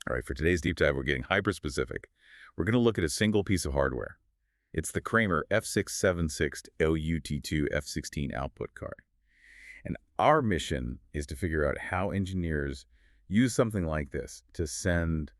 All right, for today's deep dive, we're getting hyper-specific. We're going to look at a single piece of hardware. It's the Kramer F676-OUT2-F16 output card. And our mission is to figure out how engineers use something like this to send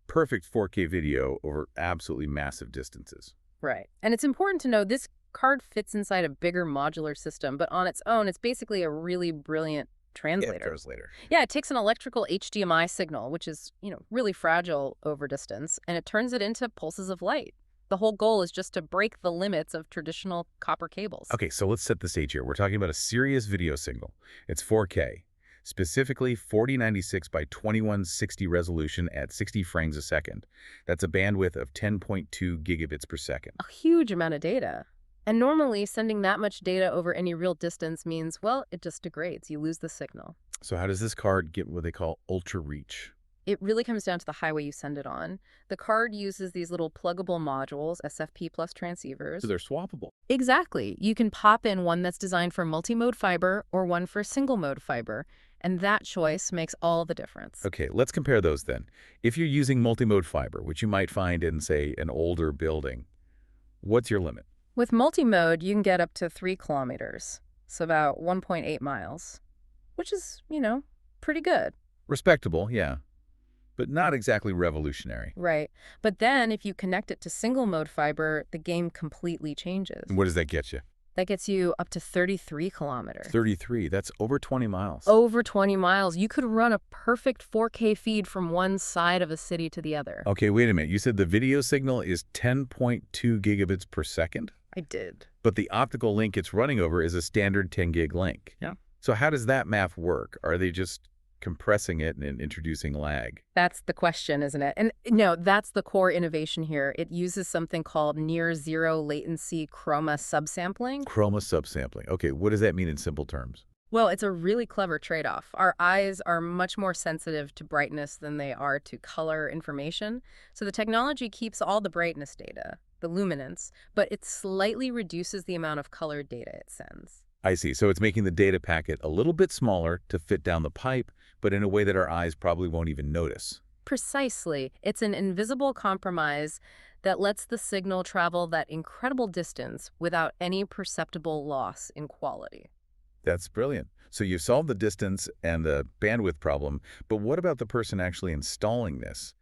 perfect 4K video over absolutely massive distances. Right. And it's important to know this card fits inside a bigger modular system, but on its own, it's basically a really brilliant translator. Translator. Yeah, it takes an electrical HDMI signal, which is, really fragile over distance, and it turns it into pulses of light. The whole goal is just to break the limits of traditional copper cables. Okay, so let's set the stage here. We're talking about a serious video signal. It's 4K, specifically 4096 by 2160 resolution at 60 frames a second. That's a bandwidth of 10.2 gigabits per second. A huge amount of data. And normally, sending that much data over any real distance means, well, it just degrades. You lose the signal. So how does this card get what they call ultra reach? It really comes down to the highway you send it on. The card uses these little pluggable modules, SFP plus transceivers. So they're swappable. Exactly. You can pop in one that's designed for multi-mode fiber or one for single-mode fiber, and that choice makes all the difference. Okay, let's compare those then. If you're using multi-mode fiber, which you might find in, say, an older building, what's your limit? With multi-mode, you can get up to 3 kilometers, so about 1.8 miles, which is, pretty good. Respectable, yeah, but not exactly revolutionary. Right. But then if you connect it to single-mode fiber, the game completely changes. And what does that get you? That gets you up to 33 kilometers. 33, that's over 20 miles. Over 20 miles. You could run a perfect 4K feed from one side of a city to the other. Okay, wait a minute. You said the video signal is 10.2 gigabits per second? I did. But the optical link it's running over is a standard 10 gig link. Yeah. So how does that math work? Are they just compressing it and introducing lag? That's the question, isn't it? And no, that's the core innovation here. It uses something called near zero latency chroma subsampling. Chroma subsampling. Okay, what does that mean in simple terms? Well, it's a really clever trade-off. Our eyes are much more sensitive to brightness than they are to color information. So the technology keeps all the brightness data, the luminance, but it slightly reduces the amount of color data it sends. I see. So it's making the data packet a little bit smaller to fit down the pipe, but in a way that our eyes probably won't even notice. Precisely. It's an invisible compromise that lets the signal travel that incredible distance without any perceptible loss in quality. That's brilliant. So you've solved the distance and the bandwidth problem, but what about the person actually installing this?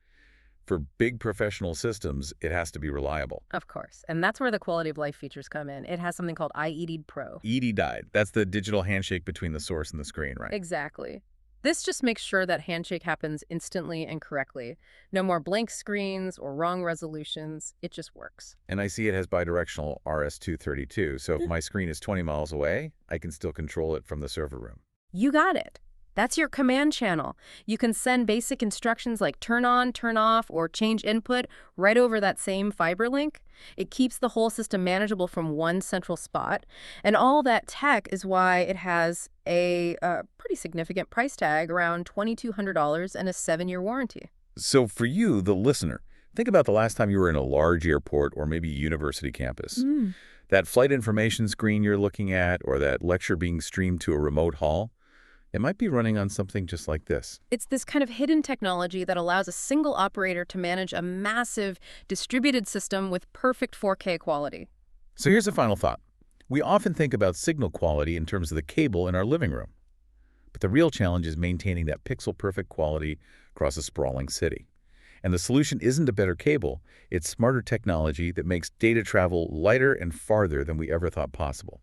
For big professional systems, it has to be reliable. Of course. And that's where the quality of life features come in. It has something called EDID Pro. EDID, that's the digital handshake between the source and the screen, right? Exactly. This just makes sure that handshake happens instantly and correctly. No more blank screens or wrong resolutions. It just works. And I see it has bidirectional RS-232, so if my screen is 20 miles away, I can still control it from the server room. You got it. That's your command channel. You can send basic instructions like turn on, turn off, or change input right over that same fiber link. It keeps the whole system manageable from one central spot. And all that tech is why it has a pretty significant price tag, around $2,200 and a 7-year warranty. So for you, the listener, think about the last time you were in a large airport or maybe university campus. That flight information screen you're looking at or that lecture being streamed to a remote hall, it might be running on something just like this. It's this kind of hidden technology that allows a single operator to manage a massive distributed system with perfect 4K quality. So here's a final thought. We often think about signal quality in terms of the cable in our living room. But the real challenge is maintaining that pixel-perfect quality across a sprawling city. And the solution isn't a better cable, it's smarter technology that makes data travel lighter and farther than we ever thought possible.